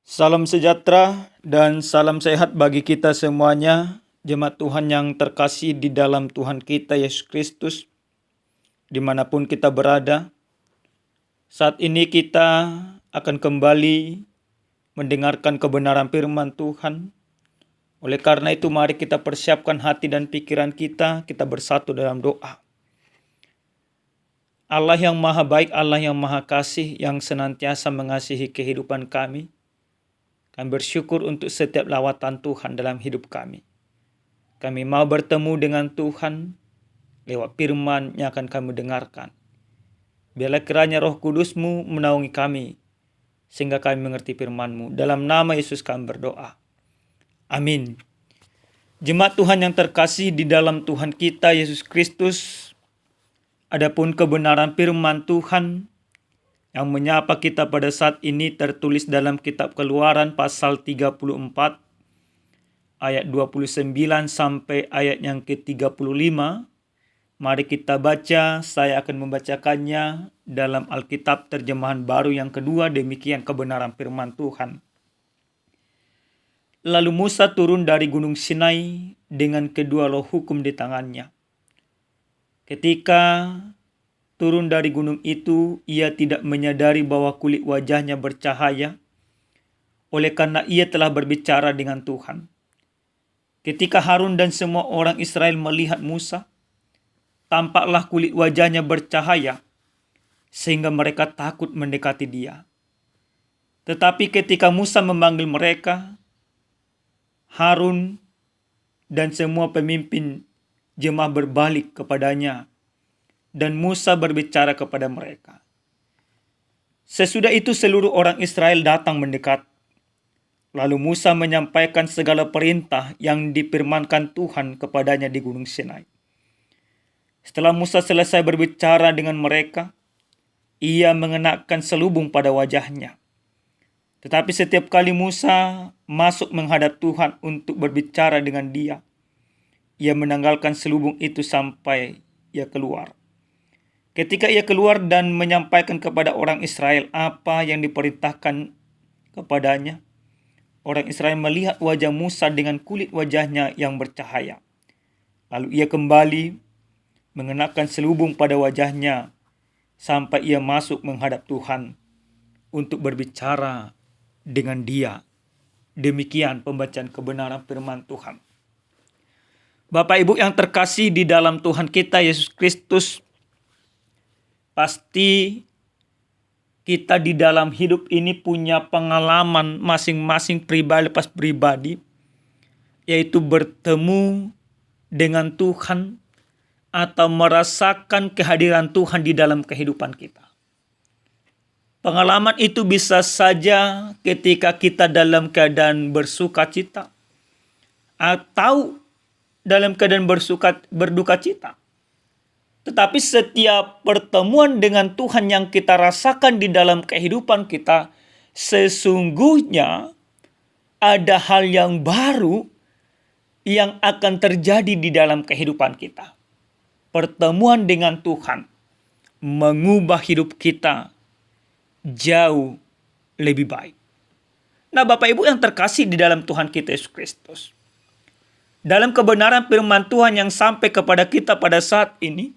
Salam sejahtera dan salam sehat bagi kita semuanya, jemaat Tuhan yang terkasih di dalam Tuhan kita Yesus Kristus, dimanapun kita berada. Saat ini kita akan kembali mendengarkan kebenaran firman Tuhan. Oleh karena itu mari kita persiapkan hati dan pikiran kita bersatu dalam doa. Allah yang maha baik, Allah yang maha kasih, yang senantiasa mengasihi kehidupan kami. Kami bersyukur untuk setiap lawatan Tuhan dalam hidup kami. Kami mau bertemu dengan Tuhan lewat firman yang akan kami dengarkan. Biarlah kiranya Roh Kudus-Mu menaungi kami, sehingga kami mengerti firman-Mu. Dalam nama Yesus kami berdoa. Amin. Jemaat Tuhan yang terkasih di dalam Tuhan kita Yesus Kristus, adapun kebenaran firman Tuhan yang menyapa kita pada saat ini tertulis dalam kitab Keluaran pasal 34 ayat 29 sampai ayat yang ke-35. Mari kita baca, saya akan membacakannya dalam Alkitab terjemahan baru yang kedua. Demikian kebenaran firman Tuhan. Lalu Musa turun dari gunung Sinai dengan kedua loh hukum di tangannya. Ketika turun dari gunung itu, ia tidak menyadari bahwa kulit wajahnya bercahaya, oleh karena ia telah berbicara dengan Tuhan. Ketika Harun dan semua orang Israel melihat Musa, tampaklah kulit wajahnya bercahaya, sehingga mereka takut mendekati dia. Tetapi ketika Musa memanggil mereka, Harun dan semua pemimpin jemaah berbalik kepadanya, dan Musa berbicara kepada mereka. Sesudah itu seluruh orang Israel datang mendekat. Lalu Musa menyampaikan segala perintah yang difirmankan Tuhan kepadanya di gunung Sinai. Setelah Musa selesai berbicara dengan mereka, ia mengenakan selubung pada wajahnya. Tetapi setiap kali Musa masuk menghadap Tuhan untuk berbicara dengan dia, ia menanggalkan selubung itu sampai ia keluar. Ketika ia keluar dan menyampaikan kepada orang Israel apa yang diperintahkan kepadanya, orang Israel melihat wajah Musa dengan kulit wajahnya yang bercahaya. Lalu ia kembali mengenakan selubung pada wajahnya sampai ia masuk menghadap Tuhan untuk berbicara dengan dia. Demikian pembacaan kebenaran firman Tuhan. Bapak Ibu yang terkasih di dalam Tuhan kita Yesus Kristus, pasti kita di dalam hidup ini punya pengalaman masing-masing pribadi, yaitu bertemu dengan Tuhan atau merasakan kehadiran Tuhan di dalam kehidupan kita. Pengalaman itu bisa saja ketika kita dalam keadaan bersuka cita atau dalam keadaan berduka cita. Tetapi setiap pertemuan dengan Tuhan yang kita rasakan di dalam kehidupan kita, sesungguhnya ada hal yang baru yang akan terjadi di dalam kehidupan kita. Pertemuan dengan Tuhan mengubah hidup kita jauh lebih baik. Nah, Bapak Ibu yang terkasih di dalam Tuhan kita Yesus Kristus, dalam kebenaran firman Tuhan yang sampai kepada kita pada saat ini,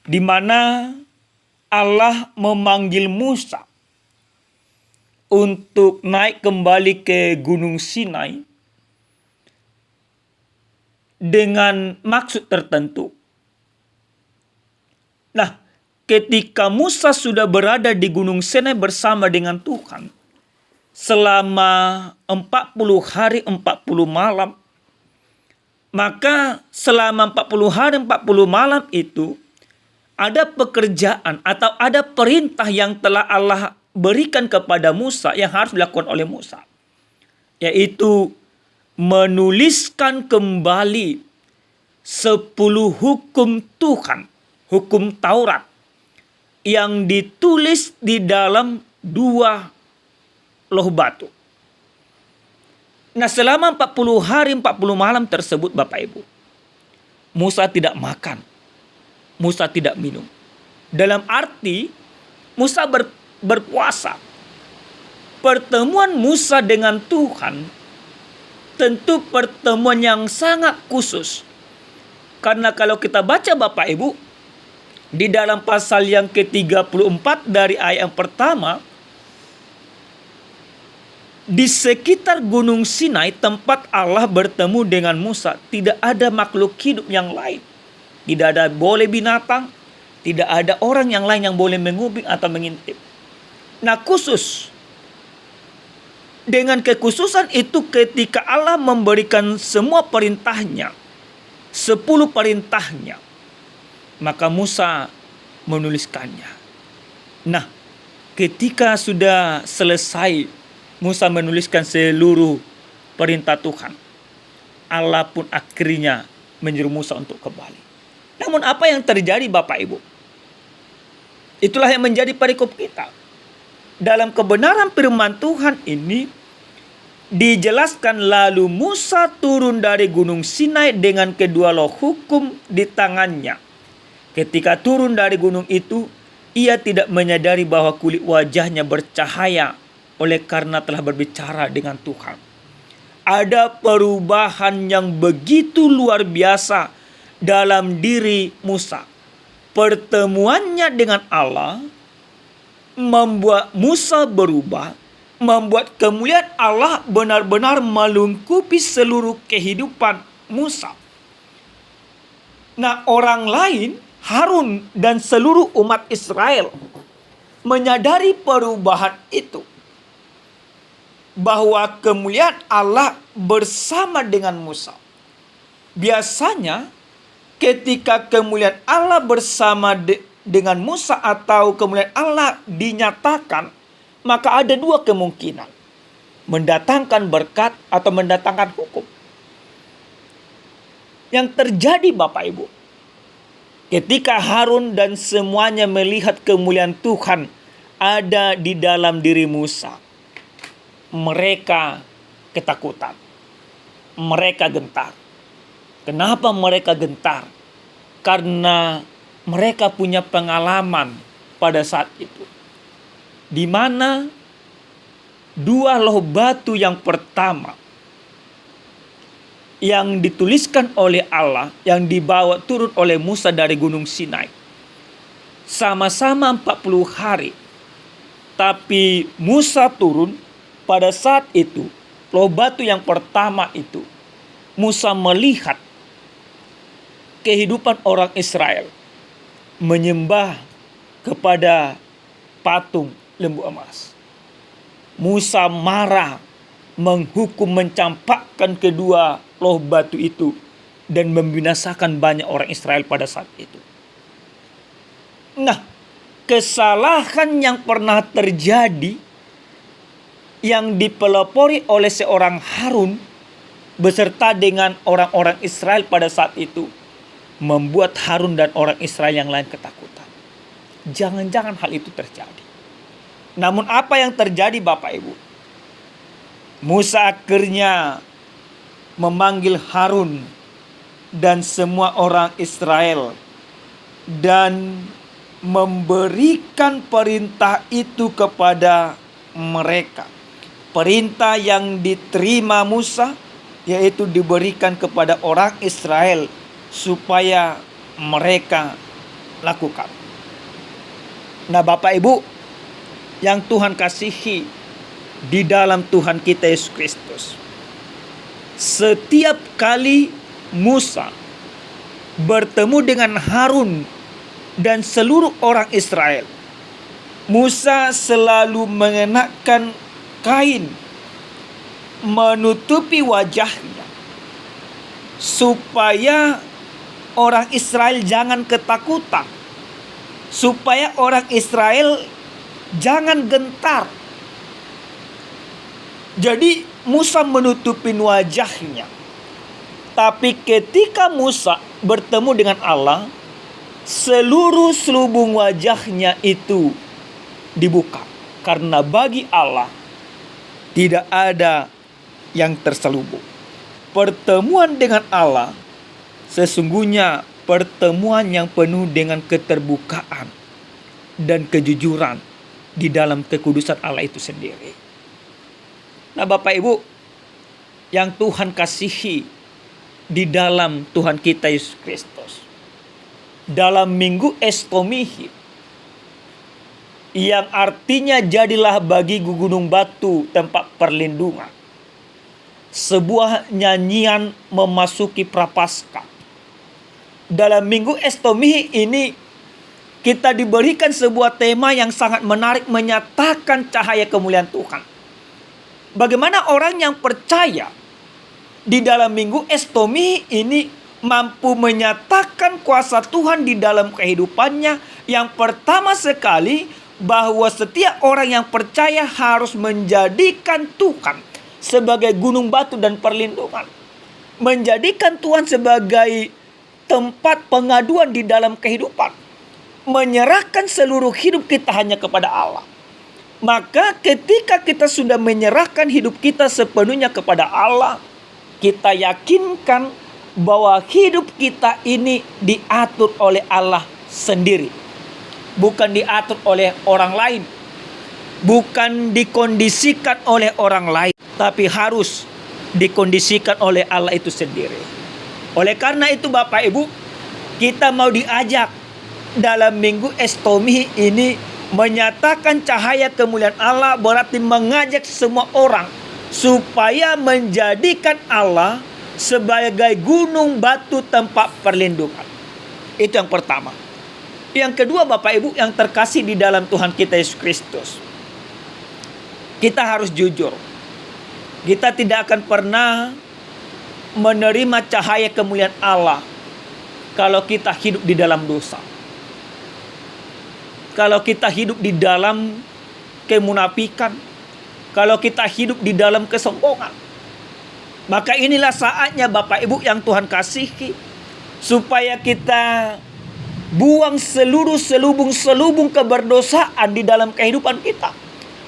di mana Allah memanggil Musa untuk naik kembali ke Gunung Sinai dengan maksud tertentu. Nah, ketika Musa sudah berada di Gunung Sinai bersama dengan Tuhan selama 40 hari 40 malam, maka selama 40 hari 40 malam itu ada pekerjaan atau ada perintah yang telah Allah berikan kepada Musa yang harus dilakukan oleh Musa, yaitu menuliskan kembali 10 hukum Tuhan, hukum Taurat, yang ditulis di dalam 2 loh batu. Nah, selama 40 hari 40 malam tersebut, Bapak Ibu, Musa tidak makan, Musa tidak minum. Dalam arti Musa berpuasa. Pertemuan Musa dengan Tuhan tentu pertemuan yang sangat khusus. Karena kalau kita baca Bapak Ibu, di dalam pasal yang ke-34 dari ayat yang pertama, di sekitar Gunung Sinai tempat Allah bertemu dengan Musa, tidak ada makhluk hidup yang lain. Tidak ada boleh binatang, tidak ada orang yang lain yang boleh mengubing atau mengintip. Nah, khusus. Dengan kekhususan itu ketika Allah memberikan semua perintahnya, 10 perintahnya, maka Musa menuliskannya. Nah, ketika sudah selesai Musa menuliskan seluruh perintah Tuhan, Allah pun akhirnya menyuruh Musa untuk kembali. Namun apa yang terjadi Bapak Ibu? Itulah yang menjadi perikop kita. Dalam kebenaran firman Tuhan ini dijelaskan, lalu Musa turun dari Gunung Sinai dengan kedua loh hukum di tangannya. Ketika turun dari gunung itu, ia tidak menyadari bahwa kulit wajahnya bercahaya oleh karena telah berbicara dengan Tuhan. Ada perubahan yang begitu luar biasa dalam diri Musa. Pertemuannya dengan Allah membuat Musa berubah, membuat kemuliaan Allah benar-benar melingkupi seluruh kehidupan Musa. Nah, orang lain, Harun dan seluruh umat Israel menyadari perubahan itu, bahwa kemuliaan Allah bersama dengan Musa. Biasanya ketika kemuliaan Allah bersama dengan Musa atau kemuliaan Allah dinyatakan, maka ada dua kemungkinan. Mendatangkan berkat atau mendatangkan hukum. Yang terjadi Bapak Ibu, ketika Harun dan semuanya melihat kemuliaan Tuhan ada di dalam diri Musa, mereka ketakutan. Mereka gentar. Kenapa mereka gentar? Karena mereka punya pengalaman pada saat itu, di mana dua loh batu yang pertama yang dituliskan oleh Allah, yang dibawa turun oleh Musa dari Gunung Sinai, sama-sama 40 hari. Tapi Musa turun pada saat itu, loh batu yang pertama itu, Musa melihat kehidupan orang Israel menyembah kepada patung lembu emas. Musa marah, menghukum, mencampakkan kedua loh batu itu dan membinasakan banyak orang Israel pada saat itu. Nah, kesalahan yang pernah terjadi yang dipelopori oleh seorang Harun beserta dengan orang-orang Israel pada saat itu membuat Harun dan orang Israel yang lain ketakutan. Jangan-jangan hal itu terjadi. Namun apa yang terjadi Bapak Ibu? Musa akhirnya memanggil Harun dan semua orang Israel dan memberikan perintah itu kepada mereka. Perintah yang diterima Musa yaitu diberikan kepada orang Israel supaya mereka lakukan. Nah, Bapak Ibu yang Tuhan kasihi di dalam Tuhan kita Yesus Kristus, setiap kali Musa bertemu dengan Harun dan seluruh orang Israel, Musa selalu mengenakan kain menutupi wajahnya supaya orang Israel jangan ketakutan, supaya orang Israel jangan gentar. Jadi Musa menutupi wajahnya. Tapi ketika Musa bertemu dengan Allah, seluruh selubung wajahnya itu dibuka. Karena bagi Allah tidak ada yang terselubung. Pertemuan dengan Allah sesungguhnya pertemuan yang penuh dengan keterbukaan dan kejujuran di dalam kekudusan Allah itu sendiri. Nah, Bapak Ibu yang Tuhan kasihi di dalam Tuhan kita Yesus Kristus, dalam minggu Estomihi, yang artinya jadilah bagi gunung batu tempat perlindungan, sebuah nyanyian memasuki Prapaskah. Dalam minggu Estomihi ini kita diberikan sebuah tema yang sangat menarik, menyatakan cahaya kemuliaan Tuhan. Bagaimana orang yang percaya di dalam minggu Estomihi ini mampu menyatakan kuasa Tuhan di dalam kehidupannya. Yang pertama sekali, bahwa setiap orang yang percaya harus menjadikan Tuhan sebagai gunung batu dan perlindungan. Menjadikan Tuhan sebagai tempat pengaduan di dalam kehidupan. Menyerahkan seluruh hidup kita hanya kepada Allah. Maka ketika kita sudah menyerahkan hidup kita sepenuhnya kepada Allah, kita yakinkan bahwa hidup kita ini diatur oleh Allah sendiri. Bukan diatur oleh orang lain. Bukan dikondisikan oleh orang lain. Tapi harus dikondisikan oleh Allah itu sendiri. Oleh karena itu Bapak Ibu, kita mau diajak dalam minggu Estomihi ini menyatakan cahaya kemuliaan Allah, berarti mengajak semua orang supaya menjadikan Allah sebagai gunung batu tempat perlindungan. Itu yang pertama. Yang kedua Bapak Ibu yang terkasih di dalam Tuhan kita Yesus Kristus, kita harus jujur. Kita tidak akan pernah menerima cahaya kemuliaan Allah kalau kita hidup di dalam dosa. Kalau kita hidup di dalam kemunafikan, kalau kita hidup di dalam kesombongan. Maka inilah saatnya Bapak Ibu yang Tuhan kasihi, supaya kita buang seluruh selubung-selubung keberdosaan di dalam kehidupan kita.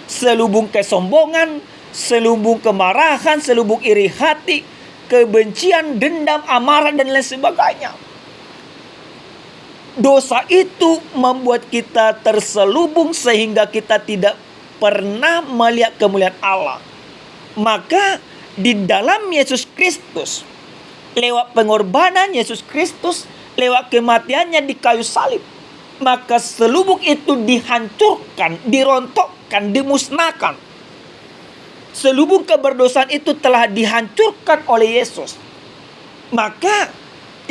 Selubung kesombongan, selubung kemarahan, selubung iri hati, kebencian, dendam, amarah, dan lain sebagainya. Dosa itu membuat kita terselubung sehingga kita tidak pernah melihat kemuliaan Allah. Maka di dalam Yesus Kristus, lewat pengorbanan Yesus Kristus, lewat kematiannya di kayu salib, maka selubung itu dihancurkan, dirontokkan, dimusnahkan. Selubung keberdosaan itu telah dihancurkan oleh Yesus. Maka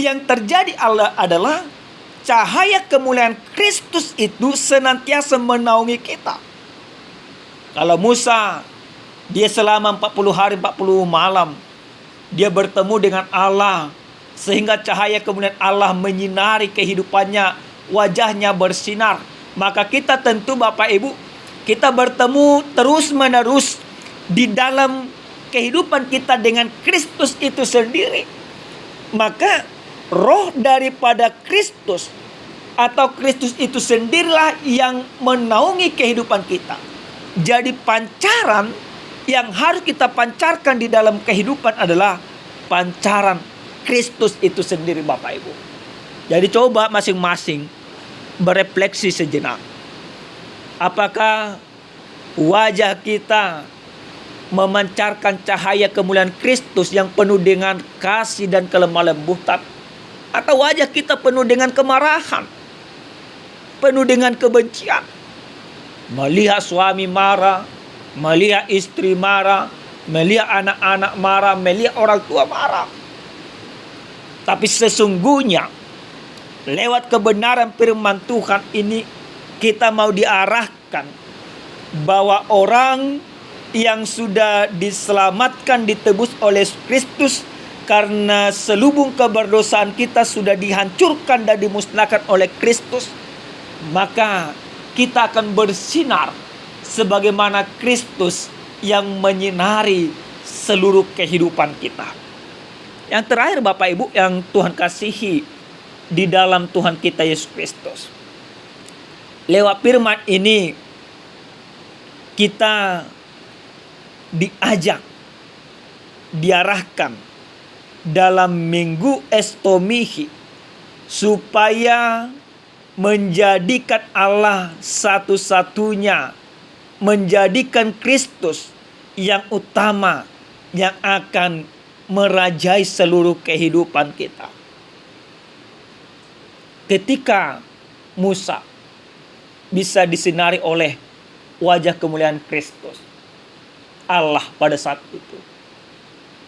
yang terjadi adalah cahaya kemuliaan Kristus itu senantiasa menaungi kita. Kalau Musa, dia selama 40 hari 40 malam, dia bertemu dengan Allah, sehingga cahaya kemuliaan Allah menyinari kehidupannya, wajahnya bersinar. Maka kita tentu Bapak Ibu, kita bertemu terus menerus di dalam kehidupan kita dengan Kristus itu sendiri. Maka roh daripada Kristus atau Kristus itu sendirilah yang menaungi kehidupan kita. Jadi pancaran yang harus kita pancarkan di dalam kehidupan adalah pancaran Kristus itu sendiri Bapak Ibu. Jadi coba masing-masing berefleksi sejenak. Apakah wajah kita memancarkan cahaya kemuliaan Kristus yang penuh dengan kasih dan kelemah lembutan, atau wajah kita penuh dengan kemarahan, penuh dengan kebencian? Melihat suami marah, melihat istri marah, melihat anak-anak marah, melihat orang tua marah. Tapi sesungguhnya lewat kebenaran firman Tuhan ini kita mau diarahkan bahwa orang yang sudah diselamatkan, ditebus oleh Kristus karena selubung keberdosaan kita sudah dihancurkan dan dimusnahkan oleh Kristus, maka kita akan bersinar sebagaimana Kristus yang menyinari seluruh kehidupan kita. Yang terakhir Bapak Ibu yang Tuhan kasihi di dalam Tuhan kita Yesus Kristus, lewat firman ini kita diajak, diarahkan dalam minggu Estomihi supaya menjadikan Allah satu-satunya, menjadikan Kristus yang utama yang akan merajai seluruh kehidupan kita. Ketika Musa bisa disinari oleh wajah kemuliaan Kristus Allah pada saat itu,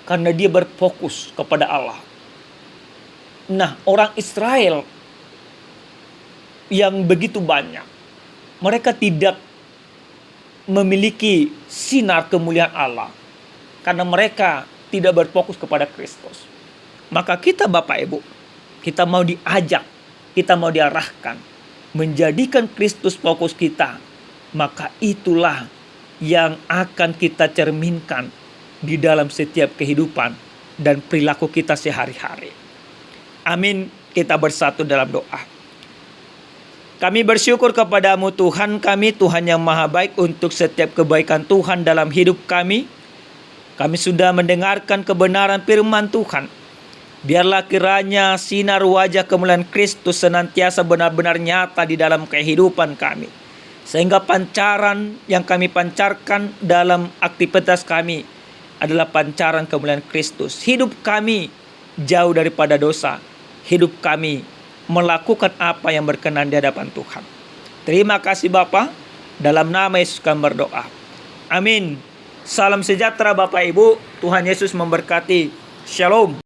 karena dia berfokus kepada Allah. Nah, orang Israel yang begitu banyak, mereka tidak memiliki sinar kemuliaan Allah karena mereka tidak berfokus kepada Kristus. Maka kita Bapak Ibu, kita mau diajak, kita mau diarahkan menjadikan Kristus fokus kita. Maka itulah yang akan kita cerminkan di dalam setiap kehidupan dan perilaku kita sehari-hari. Amin. Kita bersatu dalam doa. Kami bersyukur kepadamu Tuhan kami, Tuhan yang maha baik, untuk setiap kebaikan Tuhan dalam hidup kami. Kami sudah mendengarkan kebenaran firman Tuhan. Biarlah kiranya sinar wajah kemuliaan Kristus senantiasa benar-benar nyata di dalam kehidupan kami. Sehingga pancaran yang kami pancarkan dalam aktivitas kami adalah pancaran kemuliaan Kristus. Hidup kami jauh daripada dosa. Hidup kami melakukan apa yang berkenan di hadapan Tuhan. Terima kasih Bapa. Dalam nama Yesus kami berdoa. Amin. Salam sejahtera Bapak Ibu. Tuhan Yesus memberkati. Shalom.